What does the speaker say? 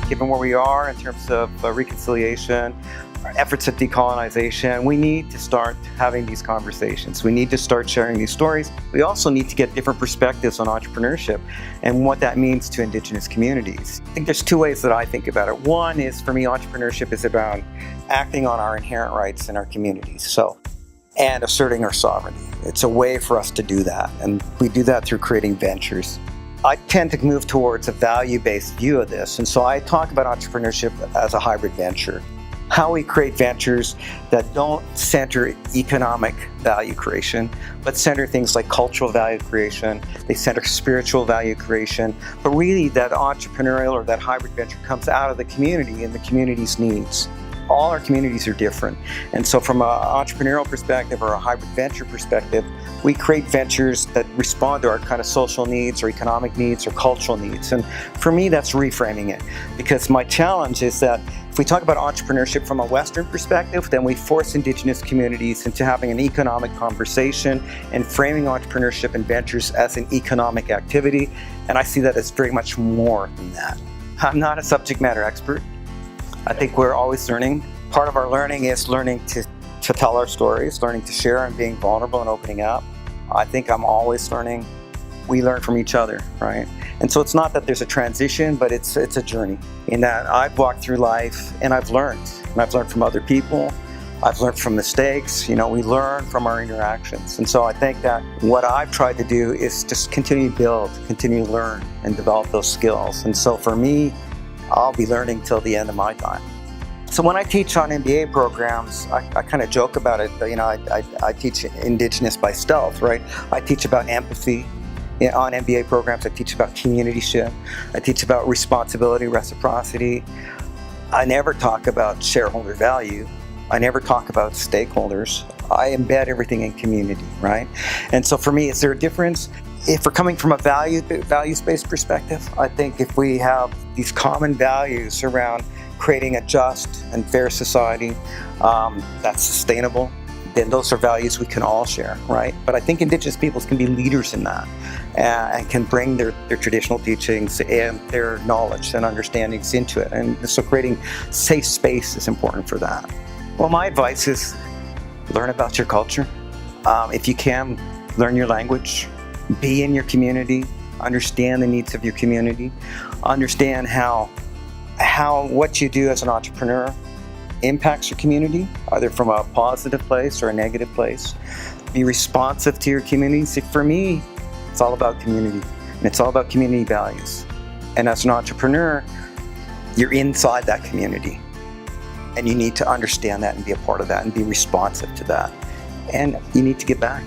given where we are in terms of reconciliation, our efforts at decolonization, we need to start having these conversations. We need to start sharing these stories. We also need to get different perspectives on entrepreneurship and what that means to Indigenous communities. I think there's two ways that I think about it. One is, for me, entrepreneurship is about acting on our inherent rights in our communities, and asserting our sovereignty. It's a way for us to do that, and we do that through creating ventures. I tend to move towards a value-based view of this, and so I talk about entrepreneurship as a hybrid venture. How we create ventures that don't center economic value creation, but center things like cultural value creation, they center spiritual value creation, but really that entrepreneurial or that hybrid venture comes out of the community and the community's needs. All our communities are different, and so from an entrepreneurial perspective or a hybrid venture perspective, we create ventures that respond to our kind of social needs or economic needs or cultural needs. And for me, that's reframing it, because my challenge is that if we talk about entrepreneurship from a Western perspective, then we force Indigenous communities into having an economic conversation and framing entrepreneurship and ventures as an economic activity, and I see that as very much more than that. I'm not a subject matter expert. I think we're always learning. Part of our learning is learning to tell our stories, learning to share and being vulnerable and opening up. I think I'm always learning. We learn from each other, right? And so it's not that there's a transition, but it's a journey in that I've walked through life and I've learned. And I've learned from other people. I've learned from mistakes. We learn from our interactions. And so I think that what I've tried to do is just continue to build, continue to learn and develop those skills. And so for me, I'll be learning till the end of my time. So when I teach on MBA programs, I kind of joke about it. I teach Indigenous by stealth, right? I teach about empathy. On MBA programs, I teach about communityship. I teach about responsibility, reciprocity. I never talk about shareholder value. I never talk about stakeholders. I embed everything in community, right? And so for me, is there a difference? If we're coming from a values-based perspective, I think if we have these common values around creating a just and fair society that's sustainable, then those are values we can all share, right? But I think Indigenous peoples can be leaders in that and can bring their traditional teachings and their knowledge and understandings into it. And so creating safe space is important for that. Well, my advice is learn about your culture. If you can, learn your language. Be in your community, understand the needs of your community, understand how what you do as an entrepreneur impacts your community, either from a positive place or a negative place. Be responsive to your community. See, for me, it's all about community, and it's all about community values. And as an entrepreneur, you're inside that community, and you need to understand that and be a part of that and be responsive to that. And you need to give back.